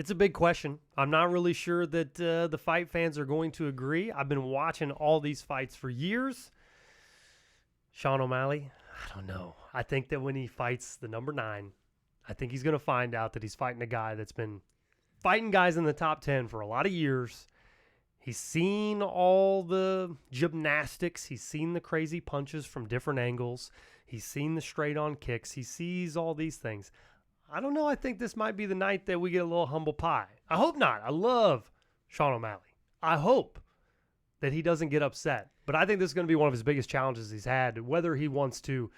It's a big question. I'm not really sure that the fight fans are going to agree. I've been watching all these fights for years. Sean OMalley, I don't know. I think that when he fights the number 9, I think he's going to find out that he's fighting a guy that's been fighting guys in the top 10 for a lot of years. He's seen all the gymnastics. He's seen the crazy punches from different angles. He's seen the straight-on kicks. He sees all these things. I don't know. I think this might be the night that we get a little humble pie. I hope not. I love Sean OMalley. I hope that he doesn't get upset. But I think this is going to be one of his biggest challenges he's had, whether he wants to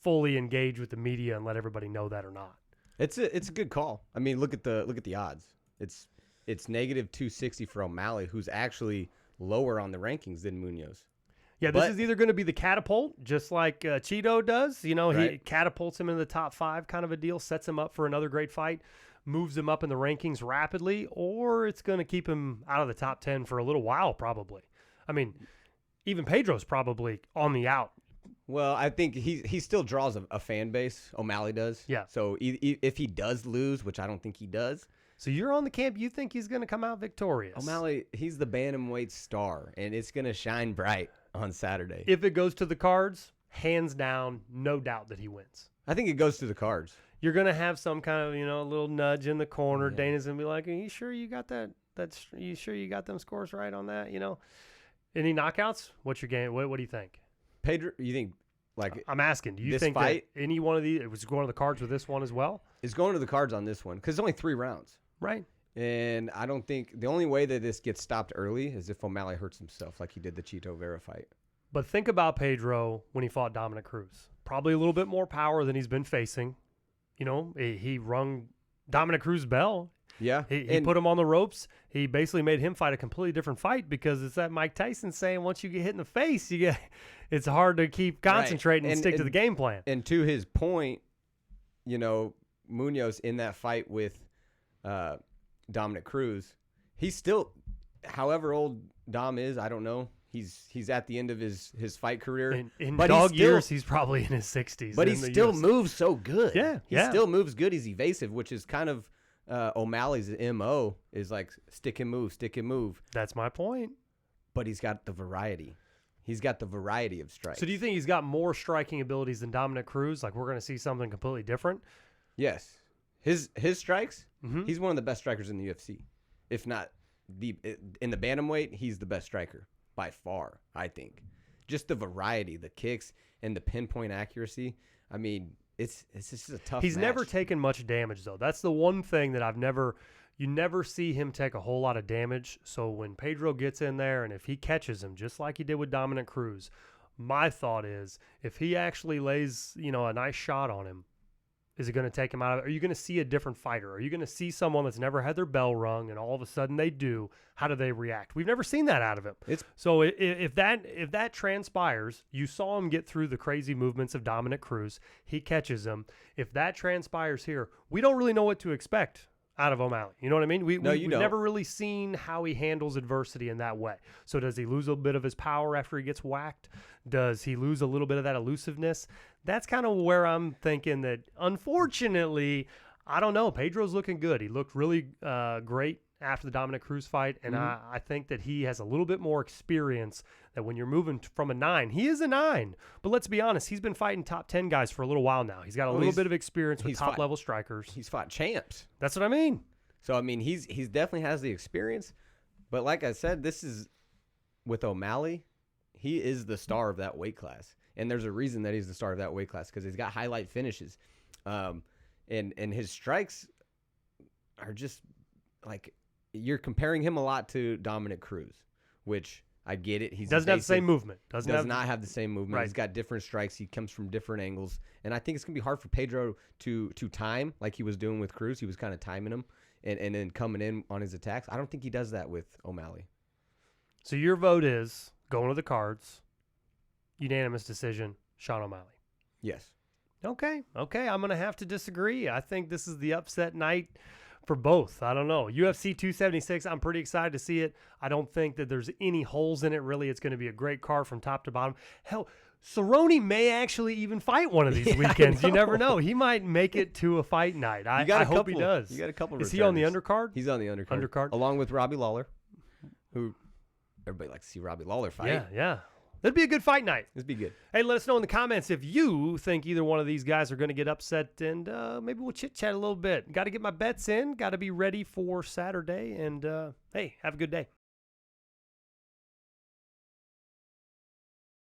fully engage with the media and let everybody know that or not. It's a good call. I mean, look at the odds. It's negative 260 for OMalley, who's actually lower on the rankings than Munhoz. Yeah, this is either going to be the catapult, just like Cheeto does. You know, Right. He catapults him into the top 5 kind of a deal, sets him up for another great fight, moves him up in the rankings rapidly, or it's going to keep him out of the top 10 for a little while probably. I mean, even Pedro's probably on the out. Well, I think he still draws a fan base. OMalley does. Yeah. So if he does lose, which I don't think he does, So you're on the camp. You think he's going to come out victorious. OMalley, he's the bantamweight star, and it's going to shine bright on Saturday. If it goes to the cards, hands down, no doubt that he wins. I think it goes to the cards. You're going to have some kind of, little nudge in the corner. Yeah. Dana's going to be like, are you sure you got that? You sure you got them scores right on that? Any knockouts? What's your game? What do you think? Pedro, you think, like, I'm asking, do you this think fight, that any one of these, it was going to the cards with this one as well? It's going to the cards on this one because it's only 3 rounds. Right. And I don't think the only way that this gets stopped early is if OMalley hurts himself like he did the Cheeto Vera fight. But think about Pedro when he fought Dominic Cruz. Probably a little bit more power than he's been facing. He rung Dominic Cruz's bell. Yeah. He put him on the ropes. He basically made him fight a completely different fight because it's that Mike Tyson saying once you get hit in the face, it's hard to keep concentrating and stick to the game plan. And to his point, Munhoz in that fight with Dominic Cruz, he's still, however old Dom is, I don't know. He's at the end of his fight career. In dog years, he's probably in his 60s. But he still moves so good. Yeah. He still moves good. He's evasive, which is kind of O'Malley's MO, is like stick and move. That's my point. But he's got the variety. He's got the variety of strikes. So do you think he's got more striking abilities than Dominic Cruz? Like we're going to see something completely different? Yes. His strikes, he's one of the best strikers in the UFC. If not, in the bantamweight, he's the best striker by far, I think. Just the variety, the kicks, and the pinpoint accuracy. I mean, it's just a tough He's match. never taken much damage, though. That's the one thing that you never see him take a whole lot of damage. So when Pedro gets in there and if he catches him, just like he did with Dominic Cruz, my thought is if he actually lays, a nice shot on him, is it going to take him out of it? Are you going to see a different fighter? Are you going to see someone that's never had their bell rung and all of a sudden they do? How do they react? We've never seen that out of him. So if that transpires, you saw him get through the crazy movements of Dominic Cruz. He catches him. If that transpires here, we don't really know what to expect out of OMalley. You know what I mean? We've never really seen how he handles adversity in that way. So does he lose a bit of his power after he gets whacked? Does he lose a little bit of that elusiveness? That's kind of where I'm thinking that, unfortunately, I don't know. Pedro's looking good. He looked really great after the Dominic Cruz fight, and I think that he has a little bit more experience that when you're moving from a 9, he is a 9. But let's be honest, he's been fighting top 10 guys for a little while now. He's got a little bit of experience with top-level strikers. He's fought champs. That's what I mean. So, I mean, he's definitely has the experience. But like I said, this is with OMalley, he is the star of that weight class. And there's a reason that he's the star of that weight class because he's got highlight finishes. And his strikes are just like you're comparing him a lot to Dominic Cruz, which I get it. He doesn't have the same movement. Does not have the same movement. Right. He's got different strikes. He comes from different angles. And I think it's going to be hard for Pedro to time like he was doing with Cruz. He was kind of timing him and then coming in on his attacks. I don't think he does that with OMalley. So your vote is going to the cards, unanimous decision, Sean OMalley. Yes. Okay. I'm going to have to disagree. I think this is the upset night for both. I don't know. UFC 276, I'm pretty excited to see it. I don't think that there's any holes in it, really. It's going to be a great card from top to bottom. Hell, Cerrone may actually even fight one of these weekends. You never know. He might make it to a fight night. I hope he does. You got a couple of Is he on the undercard? He's on the undercard. Along with Robbie Lawler, who everybody likes to see Robbie Lawler fight. Yeah. That'd be a good fight night. It'd be good. Hey, let us know in the comments if you think either one of these guys are going to get upset, and maybe we'll chit-chat a little bit. Got to get my bets in. Got to be ready for Saturday, and hey, have a good day.